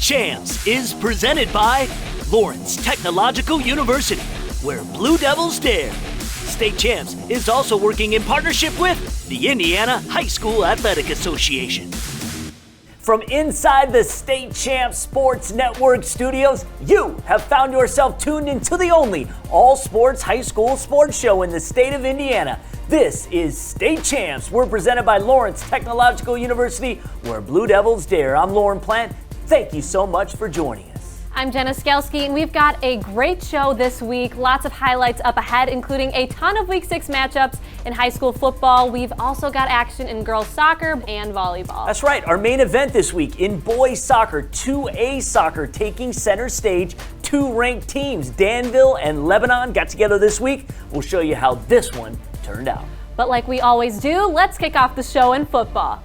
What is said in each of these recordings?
CHAMPS is presented by Lawrence Technological University, where Blue Devils dare. State Champs is also working in partnership with the Indiana High School Athletic Association. From inside the State Champs Sports Network studios, you have found yourself tuned into the only all-sports high school sports show in the state of Indiana. This is State Champs. We're presented by Lawrence Technological University, where Blue Devils dare. I'm Lauren Plant. Thank you so much for joining us. I'm Jenna Skelski, and we've got a great show this week. Lots of highlights up ahead, including a ton of Week 6 matchups in high school football. We've also got action in girls soccer and volleyball. That's right. Our main event this week in boys soccer, 2A soccer, taking center stage. Two ranked teams, Danville and Lebanon, got together this week. We'll show you how this one turned out. But like we always do, let's kick off the show in football.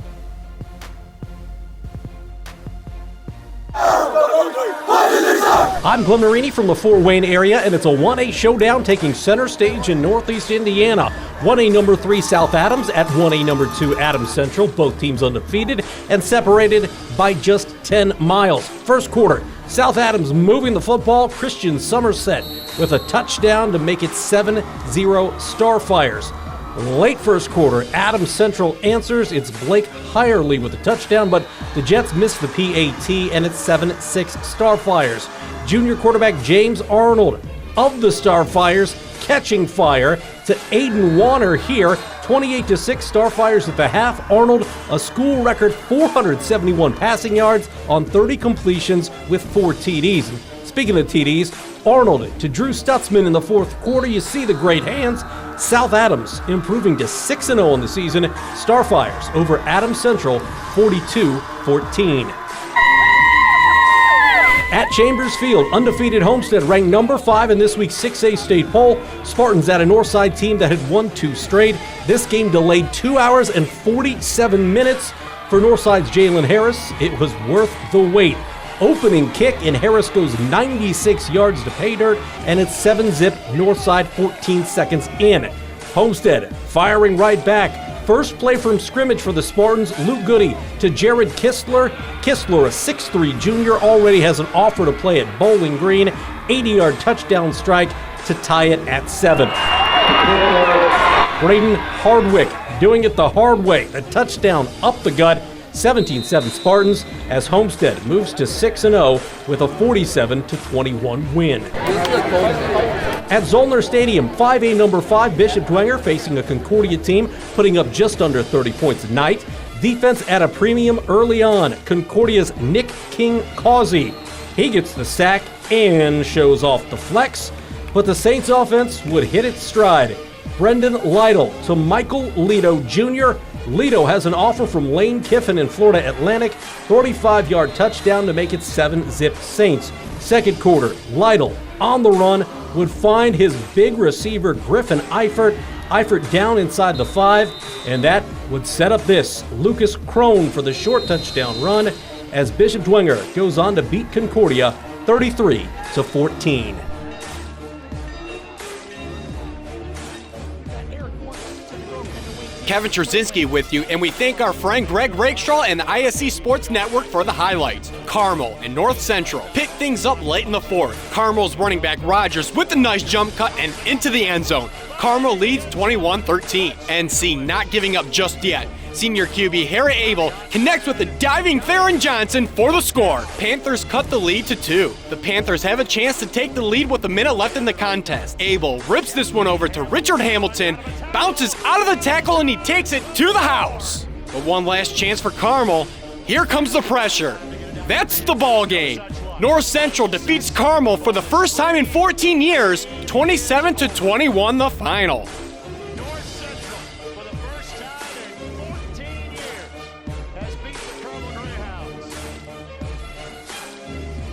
I'm Glenn Marini from the Fort Wayne area, and it's a 1A showdown taking center stage in Northeast Indiana. 1A number 3 South Adams at 1A number 2 Adams Central, both teams undefeated and separated by just 10 miles. First quarter, South Adams moving the football, Christian Somerset with a touchdown to make it 7-0 Starfires. Late first quarter, Adams Central answers. It's Blake Hirely with a touchdown, but the Jets miss the PAT, and it's 7-6 Starfires. Junior quarterback James Arnold of the Starfires catching fire to Aiden Warner here. 28-6 Starfires at the half. Arnold, a school record 471 passing yards on 30 completions with 4 TDs. And speaking of TDs, Arnold to Drew Stutzman in the fourth quarter. You see the great hands. South Adams improving to 6-0 in the season. Starfires over Adams Central 42-14. At Chambers Field, undefeated Homestead ranked number 5 in this week's 6A state poll. Spartans at a Northside team that had won 2 straight. This game delayed 2 hours and 47 minutes. For Northside's Jalen Harris, it was worth the wait. Opening kick, and Harris goes 96 yards to pay dirt, and it's 7-zip Northside 14 seconds in. Homestead firing right back. First play from scrimmage for the Spartans, Luke Goody to Jared Kistler. Kistler, a 6'3 junior, already has an offer to play at Bowling Green. 80-yard touchdown strike to tie it at 7. Braden Hardwick doing it the hard way. A touchdown up the gut. 17-7 Spartans as Homestead moves to 6-0 with a 47-21 win. At Zollner Stadium, 5A number 5 Bishop Dwenger facing a Concordia team putting up just under 30 points a night. Defense at a premium early on. Concordia's Nick King-Causey. He gets the sack and shows off the flex, but the Saints offense would hit its stride. Brendan Lytle to Michael Lito Jr. Lito has an offer from Lane Kiffin in Florida Atlantic. 35-yard touchdown to make it 7-zip Saints. Second quarter, Lytle on the run would find his big receiver Griffin Eifert. Eifert down inside the 5, and that would set up this. Lucas Crone for the short touchdown run as Bishop Dwenger goes on to beat Concordia 33-14. Kevin Trzynski with you, and we thank our friend Greg Rakestraw and the ISC Sports Network for the highlights. Carmel and North Central pick things up late in the fourth. Carmel's running back Rogers with a nice jump cut and into the end zone. Carmel leads 21-13. NC not giving up just yet. Senior QB Harry Abel connects with the diving Theron Johnson for the score. Panthers cut the lead to 2. The Panthers have a chance to take the lead with a minute left in the contest. Abel rips this one over to Richard Hamilton, bounces out of the tackle, and he takes it to the house. But one last chance for Carmel. Here comes the pressure. That's the ball game. North Central defeats Carmel for the first time in 14 years, 27-21 the final.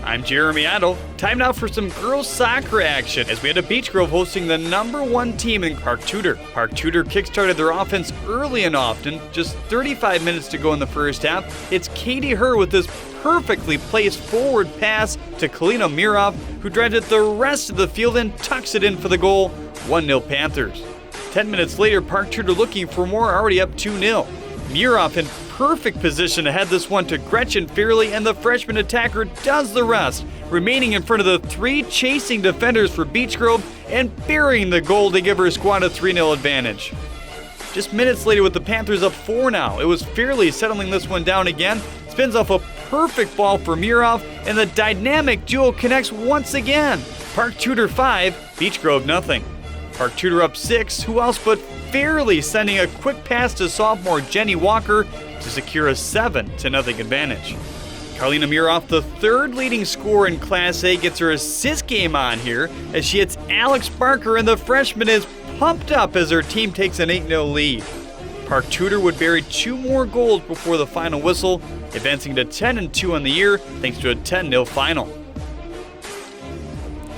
I'm Jeremy Otto. Time now for some girls soccer action as we had a Beech Grove hosting the number 1 team in Park Tudor. Park Tudor kickstarted their offense early and often. Just 35 minutes to go in the first half. It's Katie Herr with this perfectly placed forward pass to Kalina Mirov, who drives it the rest of the field and tucks it in for the goal. 1-0 Panthers. 10 minutes later, Park Tudor looking for more, already up 2-0. Mirov in perfect position to head this one to Gretchen Fairley, and the freshman attacker does the rest, remaining in front of the 3 chasing defenders for Beech Grove and burying the goal to give her squad a 3-0 advantage. Just minutes later with the Panthers up 4 now, it was Fairley settling this one down again, spins off a perfect ball for Murov, and the dynamic duo connects once again. Park Tudor 5, Beech Grove nothing. Park Tudor up 6, who else but Fairley sending a quick pass to sophomore Jenny Walker to secure a 7-0 advantage. Carlina Murov, the 3rd leading scorer in Class A, gets her assist game on here as she hits Alex Barker, and the freshman is pumped up as her team takes an 8-0 lead. Park Tudor would bury 2 more goals before the final whistle, advancing to 10-2 on the year thanks to a 10-0 final.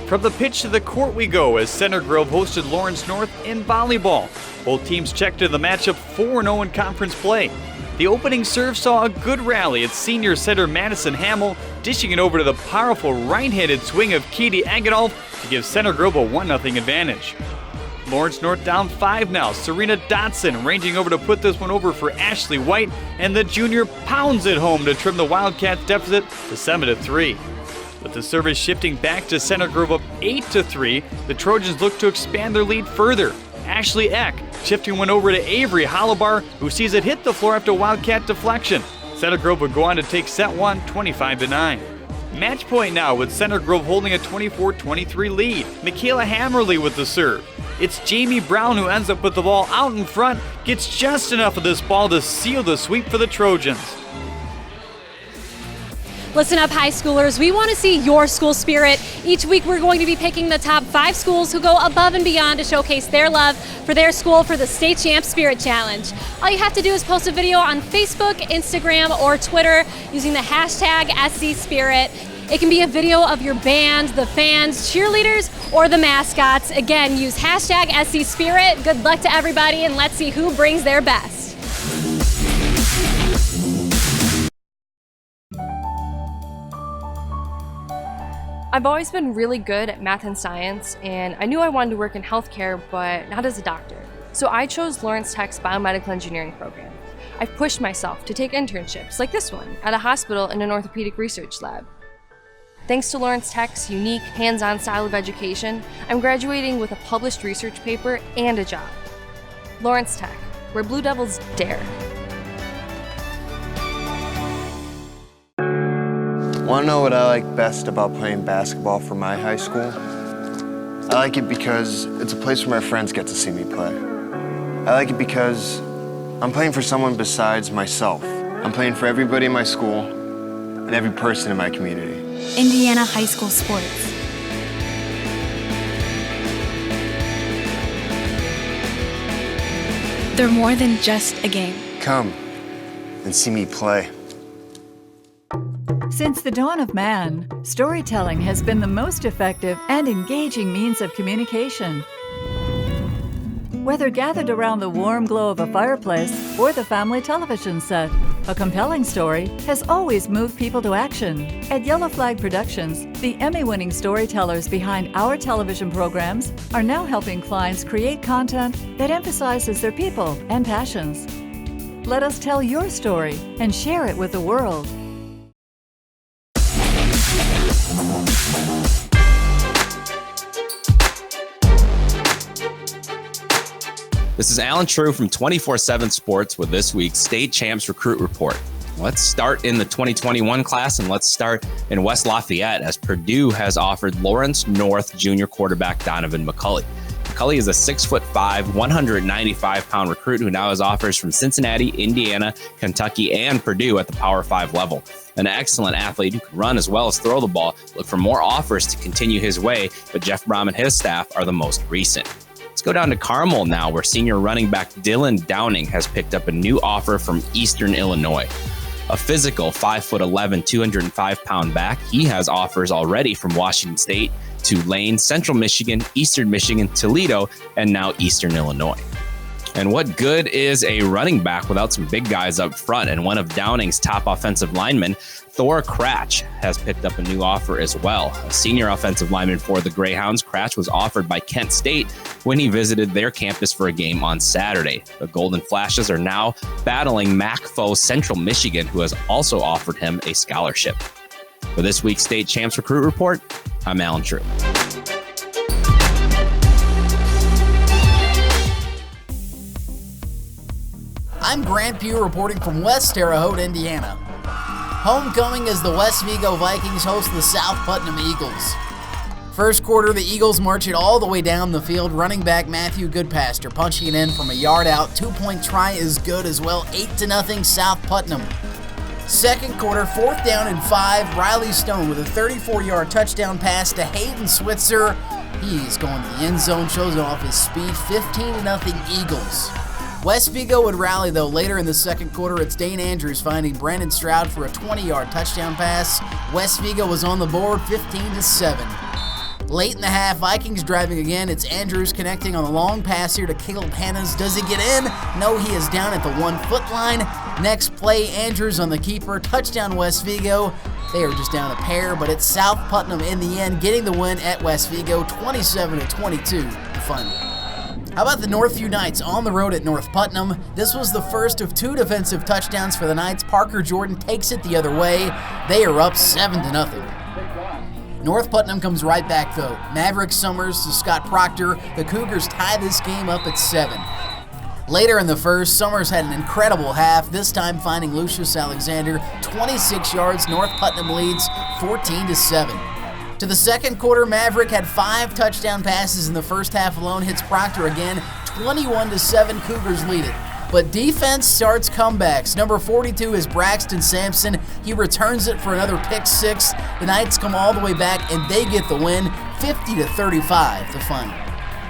From the pitch to the court we go as Center Grove hosted Lawrence North in volleyball. Both teams checked into the matchup 4-0 in conference play. The opening serve saw a good rally as senior setter Madison Hamill dishing it over to the powerful right-handed swing of Katie Agadolf to give Center Grove a 1-0 advantage. Lawrence North down 5 now. Serena Dotson ranging over to put this one over for Ashley White, and the junior pounds it home to trim the Wildcats deficit to 7-3. With the service shifting back to Center Grove up 8-3, the Trojans look to expand their lead further. Ashley Eck shifting one over to Avery Hollobar, who sees it hit the floor after Wildcat deflection. Center Grove would go on to take set 1, 25-9. Match point now with Center Grove holding a 24-23 lead. Michaela Hammerly with the serve. It's Jamie Brown who ends up with the ball out in front, gets just enough of this ball to seal the sweep for the Trojans. Listen up, high schoolers. We want to see your school spirit. Each week, we're going to be picking the top 5 schools who go above and beyond to showcase their love for their school for the State Champs Spirit Challenge. All you have to do is post a video on Facebook, Instagram, or Twitter using the hashtag SCSpirit. It can be a video of your band, the fans, cheerleaders, or the mascots. Again, use hashtag SCSpirit. Good luck to everybody, and let's see who brings their best. I've always been really good at math and science, and I knew I wanted to work in healthcare, but not as a doctor. So I chose Lawrence Tech's biomedical engineering program. I've pushed myself to take internships, like this one, at a hospital in an orthopedic research lab. Thanks to Lawrence Tech's unique, hands-on style of education, I'm graduating with a published research paper and a job. Lawrence Tech, where Blue Devils dare. Want to know what I like best about playing basketball for my high school? I like it because it's a place where my friends get to see me play. I like it because I'm playing for someone besides myself. I'm playing for everybody in my school and every person in my community. Indiana high school sports. They're more than just a game. Come and see me play. Since the dawn of man, storytelling has been the most effective and engaging means of communication. Whether gathered around the warm glow of a fireplace or the family television set, a compelling story has always moved people to action. At Yellow Flag Productions, the Emmy-winning storytellers behind our television programs are now helping clients create content that emphasizes their people and passions. Let us tell your story and share it with the world. This is Alan True from 24/7 Sports with this week's State Champs Recruit Report. Let's start in the 2021 class, and let's start in West Lafayette as Purdue has offered Lawrence North junior quarterback Donovan McCulley. McCulley is a 6'5", 195-pound recruit who now has offers from Cincinnati, Indiana, Kentucky, and Purdue at the Power 5 level. An excellent athlete who can run as well as throw the ball. Look for more offers to continue his way, but Jeff Brom and his staff are the most recent. Let's go down to Carmel now, where senior running back Dylan Downing has picked up a new offer from Eastern Illinois. A physical 5'11", 205-pound back, he has offers already from Washington State, Tulane, Central Michigan, Eastern Michigan, Toledo, and now Eastern Illinois. And what good is a running back without some big guys up front? And one of Downing's top offensive linemen, Thor Cratch, has picked up a new offer as well. A senior offensive lineman for the Greyhounds, Cratch was offered by Kent State when he visited their campus for a game on Saturday. The Golden Flashes are now battling MAC foe Central Michigan, who has also offered him a scholarship. For this week's State Champs Recruit Report, I'm Alan True. I'm Grant Pugh reporting from West Terre Haute, Indiana. Homecoming as the West Vigo Vikings host the South Putnam Eagles. First quarter, the Eagles march it all the way down the field. Running back Matthew Goodpaster punching it in from a yard out. 2-point try is good as well. 8-0 South Putnam. Second quarter, 4th down and 5. Riley Stone with a 34-yard touchdown pass to Hayden Switzer. He's going to the end zone, shows off his speed. 15-0 Eagles. West Vigo would rally, though. Later in the second quarter, it's Dane Andrews finding Brandon Stroud for a 20-yard touchdown pass. West Vigo was on the board, 15-7. Late in the half, Vikings driving again. It's Andrews connecting on a long pass here to Caleb Hannas. Does he get in? No, he is down at the 1-foot line. Next play, Andrews on the keeper. Touchdown, West Vigo. They are just down a pair, but it's South Putnam in the end, getting the win at West Vigo, 27-22. The final. How about the Northview Knights on the road at North Putnam? This was the first of 2 defensive touchdowns for the Knights. Parker Jordan takes it the other way. They are up 7-0. North Putnam comes right back, though. Maverick Summers to Scott Proctor. The Cougars tie this game up at 7. Later in the first, Summers had an incredible half, this time finding Lucius Alexander. 26 yards, North Putnam leads 14-7. To the second quarter, Maverick had 5 touchdown passes in the first half alone, hits Proctor again, 21-7, Cougars lead it. But defense starts comebacks. Number 42 is Braxton Sampson. He returns it for another pick 6. The Knights come all the way back and they get the win, 50-35, the final.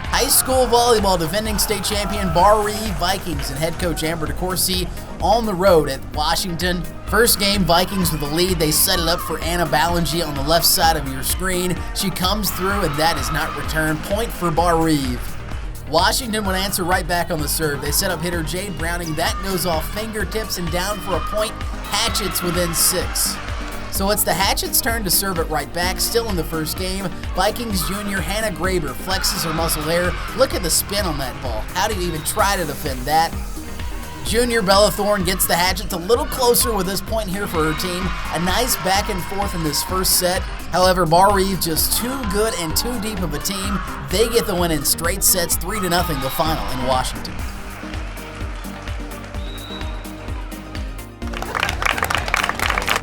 High school volleyball defending state champion Bar Reeve Vikings and head coach Amber DeCourcy on the road at Washington. First game, Vikings with the lead. They set it up for Anna Ballingy on the left side of your screen. She comes through and that is not returned. Point for Bar Reeve. Washington would answer right back on the serve. They set up hitter Jade Browning. That goes off fingertips and down for a point. Hatchets within 6. So it's the Hatchets' turn to serve it right back. Still in the first game, Vikings junior Hannah Graber flexes her muscle there. Look at the spin on that ball. How do you even try to defend that? Junior Bella Thorne gets the Hatchets a little closer with this point here for her team. A nice back and forth in this first set. However, Bar Reeve just too good and too deep of a team. They get the win in straight sets, 3-0 the final in Washington.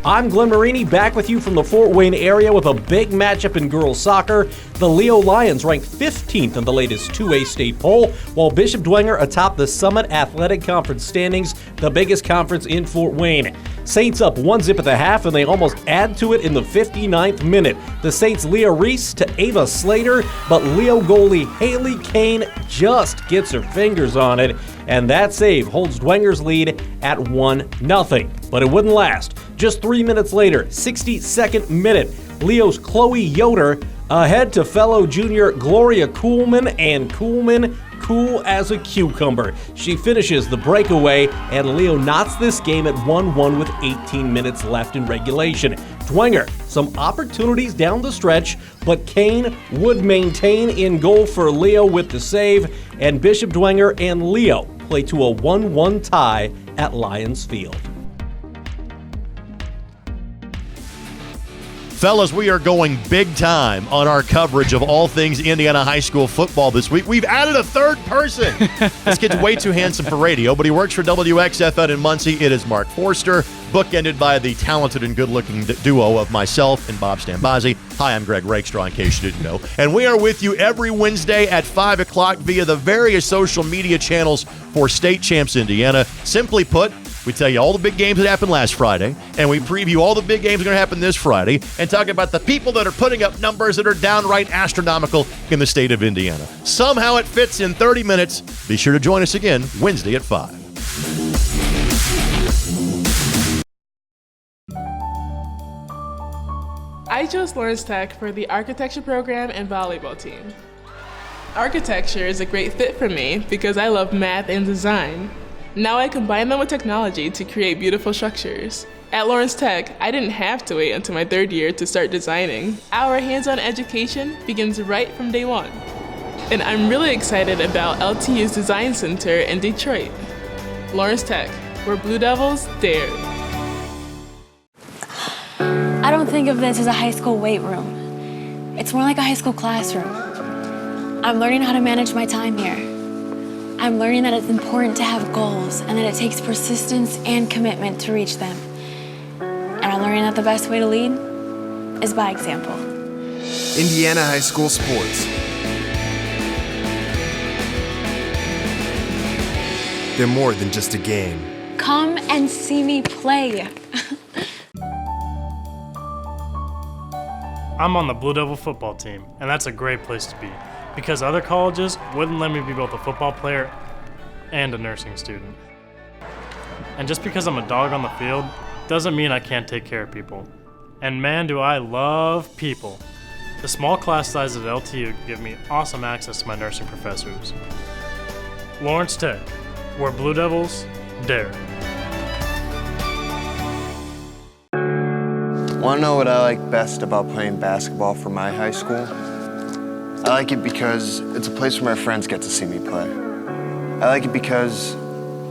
I'm Glenn Marini, back with you from the Fort Wayne area with a big matchup in girls soccer. The Leo Lions ranked 15th in the latest 2A state poll, while Bishop Dwenger atop the Summit Athletic Conference standings, the biggest conference in Fort Wayne. Saints up 1-0 at the half, and they almost add to it in the 59th minute. The Saints' Leah Reese to Ava Slater, but Leo goalie Haley Kane just gets her fingers on it, and that save holds Dwenger's lead at 1-0. But it wouldn't last. Just 3 minutes later, 62nd minute, Leo's Chloe Yoder ahead to fellow junior Gloria Kuhlman, and Kuhlman cool as a cucumber. She finishes the breakaway, and Leo knots this game at 1-1 with 18 minutes left in regulation. Dwenger, some opportunities down the stretch, but Kane would maintain in goal for Leo with the save, and Bishop Dwenger and Leo play to a 1-1 tie at Lions Field. Fellas, we are going big time on our coverage of all things Indiana high school football this week. We've added a third person. This kid's way too handsome for radio, but he works for WXFN in Muncie. It is Mark Forster, bookended by the talented and good-looking duo of myself and Bob Stambazzi. Hi, I'm Greg Rakestraw, in case you didn't know. And we are with you every Wednesday at 5 o'clock via the various social media channels for State Champs Indiana. Simply put, we tell you all the big games that happened last Friday, and we preview all the big games that are going to happen this Friday, and talk about the people that are putting up numbers that are downright astronomical in the state of Indiana. Somehow it fits in 30 minutes. Be sure to join us again Wednesday at 5. I chose Lawrence Tech for the architecture program and volleyball team. Architecture is a great fit for me because I love math and design. Now I combine them with technology to create beautiful structures. At Lawrence Tech, I didn't have to wait until my third year to start designing. Our hands-on education begins right from day one. And I'm really excited about LTU's Design Center in Detroit. Lawrence Tech, where Blue Devils dare. I don't think of this as a high school weight room. It's more like a high school classroom. I'm learning how to manage my time here. I'm learning that it's important to have goals and that it takes persistence and commitment to reach them. And I'm learning that the best way to lead is by example. Indiana High School Sports. They're more than just a game. Come and see me play. I'm on the Blue Devil football team, and that's a great place to be because other colleges wouldn't let me be both a football player and a nursing student. And just because I'm a dog on the field doesn't mean I can't take care of people. And man, do I love people. The small class size at LTU give me awesome access to my nursing professors. Lawrence Tech, where Blue Devils dare. Want to know what I like best about playing basketball for my high school? I like it because it's a place where my friends get to see me play. I like it because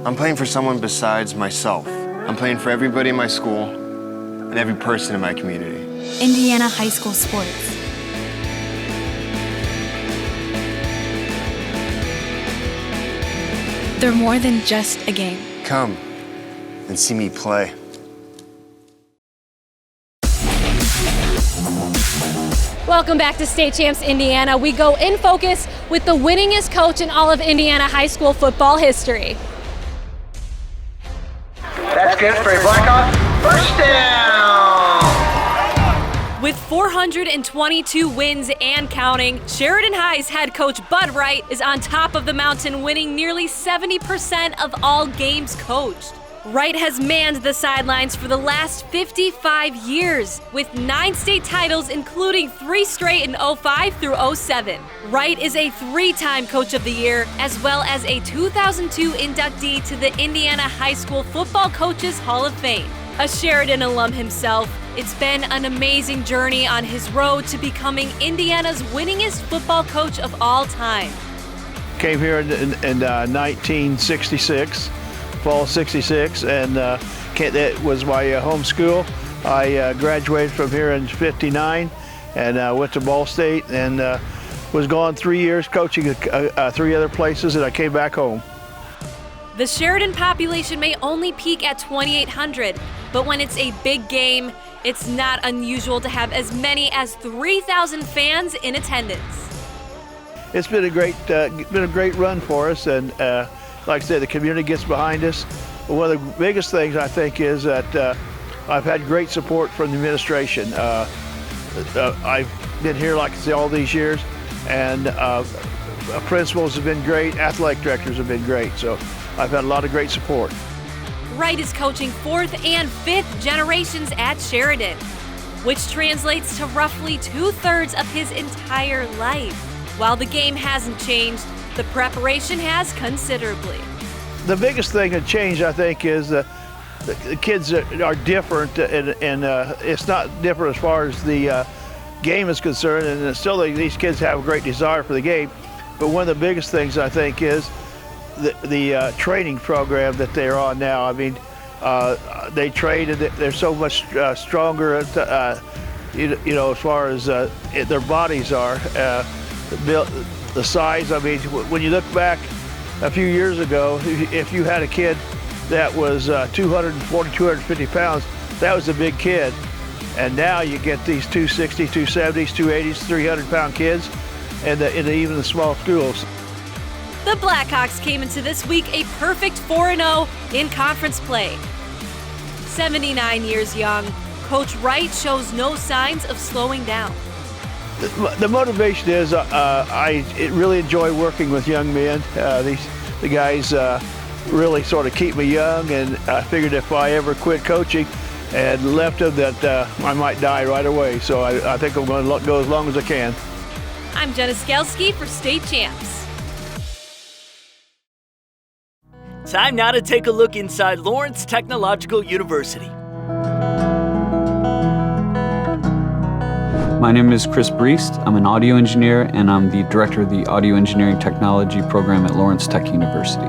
I'm playing for someone besides myself. I'm playing for everybody in my school and every person in my community. Indiana High School Sports. They're more than just a game. Come and see me play. Welcome back to State Champs Indiana. We go in focus with the winningest coach in all of Indiana high school football history. That's good for a Blackhawk. First down! With 422 wins and counting, Sheridan High's head coach Bud Wright is on top of the mountain, winning nearly 70% of all games coached. Wright has manned the sidelines for the last 55 years, with 9 state titles, including 3 straight in 05 through 07. Wright is a 3-time Coach of the Year, as well as a 2002 inductee to the Indiana High School Football Coaches Hall of Fame. A Sheridan alum himself, it's been an amazing journey on his road to becoming Indiana's winningest football coach of all time. Came here in 1966. Fall 66, and that was my home school. I graduated from here in 59 and went to Ball State and was gone 3 years coaching 3 other places, and I came back home. The Sheridan population may only peak at 2,800, but when it's a big game, it's not unusual to have as many as 3,000 fans in attendance. It's been a great run for us, and like I said, the community gets behind us. One of the biggest things I think is that I've had great support from the administration. I've been here, like I say, all these years, and principals have been great, athletic directors have been great, so I've had a lot of great support. Wright is coaching 4th and 5th generations at Sheridan, which translates to roughly 2/3 of his entire life. While the game hasn't changed, the preparation has considerably. The biggest thing that changed, I think, is the kids are different, and it's not different as far as the game is concerned, and still these kids have a great desire for the game. But one of the biggest things, I think, is the training program that they're on now. I mean, they train, and they're so much stronger, as far as their bodies are. The size, I mean, when you look back a few years ago, if you had a kid that was 240, 250 pounds, that was a big kid. And now you get these 260, 270s, 280s, 300-pound kids, and even the small schools. The Blackhawks came into this week a perfect 4-0 in conference play. 79 years young, Coach Wright shows no signs of slowing down. The motivation is I really enjoy working with young men. The guys really sort of keep me young, and I figured if I ever quit coaching and left them that I might die right away. So I think I'm going to go as long as I can. I'm Jenna Skelski for State Champs. Time now to take a look inside Lawrence Technological University. My name is Chris Briest. I'm an audio engineer, and I'm the director of the Audio Engineering Technology program at Lawrence Tech University.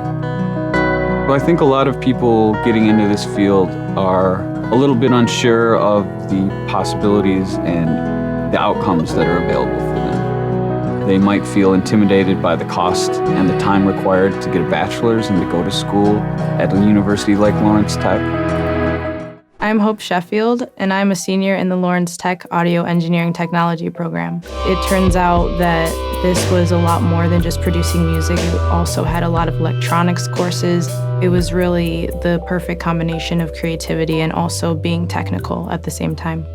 So I think a lot of people getting into this field are a little bit unsure of the possibilities and the outcomes that are available for them. They might feel intimidated by the cost and the time required to get a bachelor's and to go to school at a university like Lawrence Tech. I'm Hope Sheffield, and I'm a senior in the Lawrence Tech Audio Engineering Technology program. It turns out that this was a lot more than just producing music. It also had a lot of electronics courses. It was really the perfect combination of creativity and also being technical at the same time.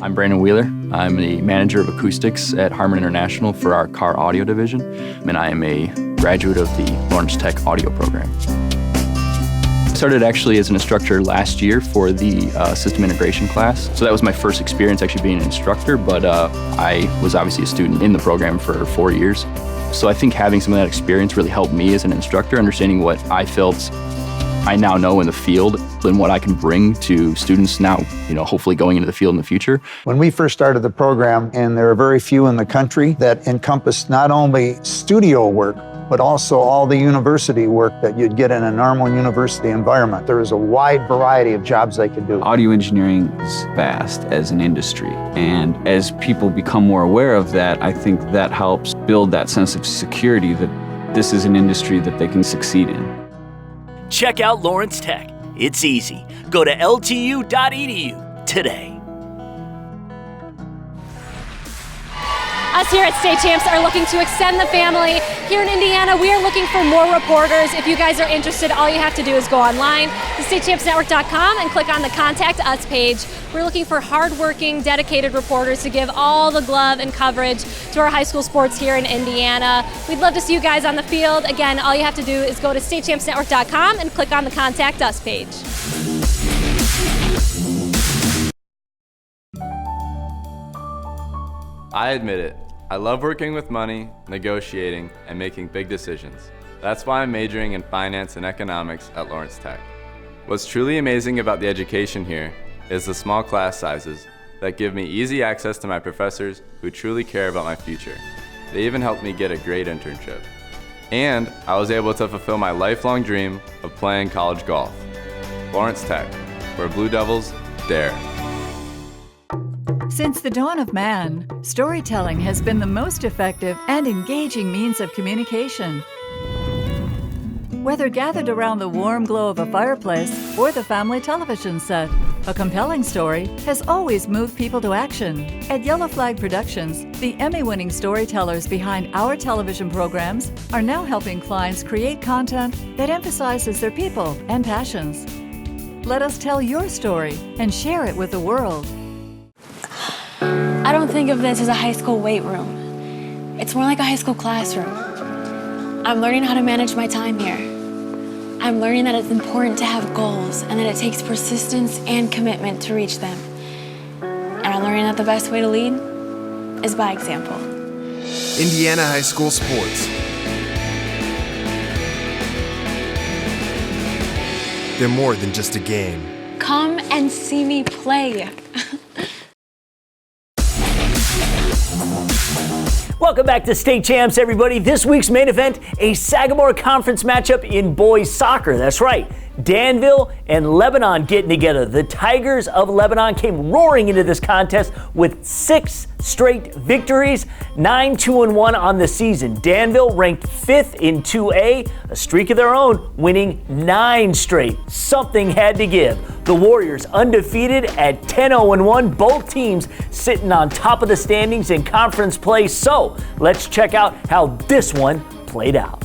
I'm Brandon Wheeler. I'm the manager of acoustics at Harman International for our car audio division, and I am a graduate of the Lawrence Tech audio program. I started actually as an instructor last year for the system integration class. So that was my first experience actually being an instructor, but I was obviously a student in the program for 4 years. So I think having some of that experience really helped me as an instructor, understanding what I felt I now know in the field and what I can bring to students now, hopefully going into the field in the future. When we first started the program, and there are very few in the country that encompassed not only studio work, but also all the university work that you'd get in a normal university environment. There was a wide variety of jobs they could do. Audio engineering is vast as an industry, and as people become more aware of that, I think that helps build that sense of security that this is an industry that they can succeed in. Check out Lawrence Tech. It's easy. Go to ltu.edu today. Us here at State Champs are looking to extend the family. Here in Indiana, we are looking for more reporters. If you guys are interested, all you have to do is go online to statechampsnetwork.com and click on the Contact Us page. We're looking for hardworking, dedicated reporters to give all the glove and coverage to our high school sports here in Indiana. We'd love to see you guys on the field. Again, all you have to do is go to statechampsnetwork.com and click on the Contact Us page. I admit it, I love working with money, negotiating, and making big decisions. That's why I'm majoring in finance and economics at Lawrence Tech. What's truly amazing about the education here is the small class sizes that give me easy access to my professors who truly care about my future. They even helped me get a great internship. And I was able to fulfill my lifelong dream of playing college golf. Lawrence Tech, where Blue Devils dare. Since the dawn of man, storytelling has been the most effective and engaging means of communication. Whether gathered around the warm glow of a fireplace or the family television set, a compelling story has always moved people to action. At Yellow Flag Productions, the Emmy-winning storytellers behind our television programs are now helping clients create content that emphasizes their people and passions. Let us tell your story and share it with the world. I don't think of this as a high school weight room. It's more like a high school classroom. I'm learning how to manage my time here. I'm learning that it's important to have goals and that it takes persistence and commitment to reach them. And I'm learning that the best way to lead is by example. Indiana High School Sports. They're more than just a game. Come and see me play. Welcome back to State Champs, everybody. This week's main event, a Sagamore Conference matchup in boys soccer. That's right. Danville and Lebanon getting together. The Tigers of Lebanon came roaring into this contest with 6 straight victories, 9-2-1 on the season. Danville ranked 5th in 2A, a streak of their own, winning 9 straight. Something had to give. The Warriors undefeated at 10-0-1, both teams sitting on top of the standings in conference play. So let's check out how this one played out.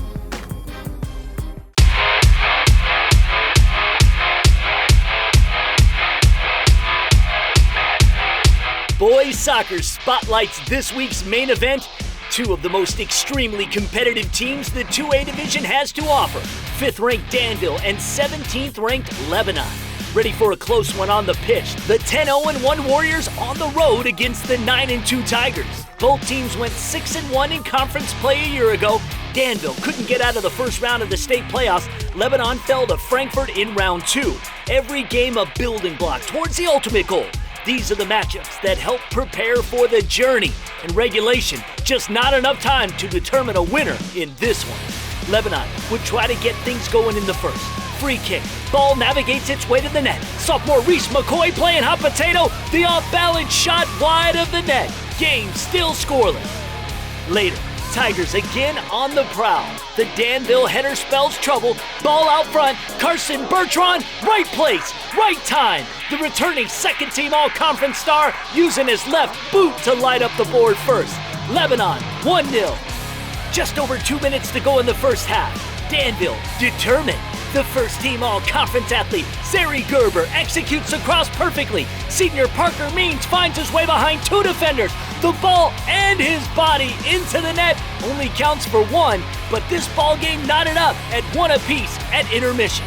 Boys soccer spotlights this week's main event. 2 of the most extremely competitive teams the 2A division has to offer. 5th-ranked Danville and 17th-ranked Lebanon. Ready for a close one on the pitch. The 10-0-1 Warriors on the road against the 9-2 Tigers. Both teams went 6-1 in conference play a year ago. Danville couldn't get out of the first round of the state playoffs. Lebanon fell to Frankfurt in round 2. Every game a building block towards the ultimate goal. These are the matchups that help prepare for the journey. In regulation, just not enough time to determine a winner in this one. Lebanon would try to get things going in the first. Free kick. Ball navigates its way to the net. Sophomore Reese McCoy playing hot potato. The off-balance shot wide of the net. Game still scoreless. Later, Tigers again on the prowl. The Danville header spells trouble. Ball out front. Carson Bertrand, right place, right time. The returning second-team all-conference star using his left boot to light up the board first. Lebanon, 1-0. Just over 2 minutes to go in the first half. Danville, determined. The first-team all-conference athlete, Zary Gerber, executes the cross perfectly. Senior Parker Means finds his way behind 2 defenders. The ball and his body into the net only counts for 1, but this ball game knotted up at 1 apiece at intermission.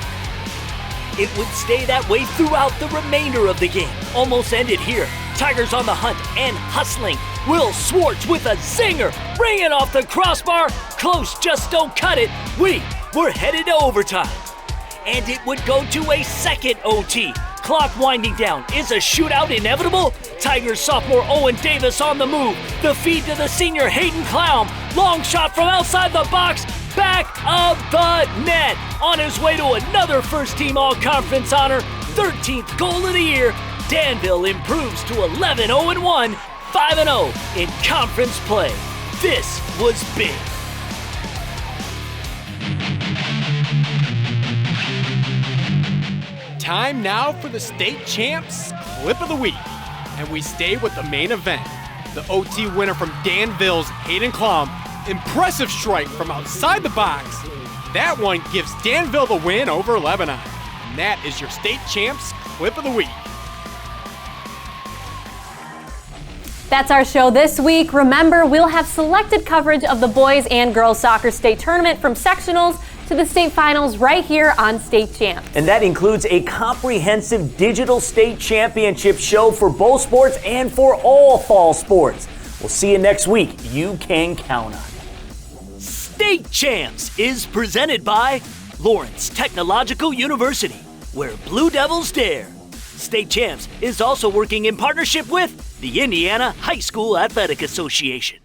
It would stay that way throughout the remainder of the game. Almost ended here. Tigers on the hunt and hustling. Will Swartz with a zinger, bringing off the crossbar. Close, just don't cut it. We were headed to overtime. And it would go to a second OT. Clock winding down. Is a shootout inevitable? Tigers sophomore Owen Davis on the move. The feed to the senior Hayden Clown. Long shot from outside the box. Back of the net. On his way to another first-team all-conference honor. 13th goal of the year. Danville improves to 11-0-1, 5-0 in conference play. This was big. Time now for the state champs clip of the week. And we stay with the main event. The OT winner from Danville's Hayden Klum. Impressive strike from outside the box. That one gives Danville the win over Lebanon. And that is your state champs clip of the week. That's our show this week. Remember, we'll have selected coverage of the boys and girls soccer state tournament from sectionals to the state finals right here on State Champs. And that includes a comprehensive digital state championship show for both sports and for all fall sports. We'll see you next week. You can count on it. State Champs is presented by Lawrence Technological University, where Blue Devils dare. State Champs is also working in partnership with the Indiana High School Athletic Association.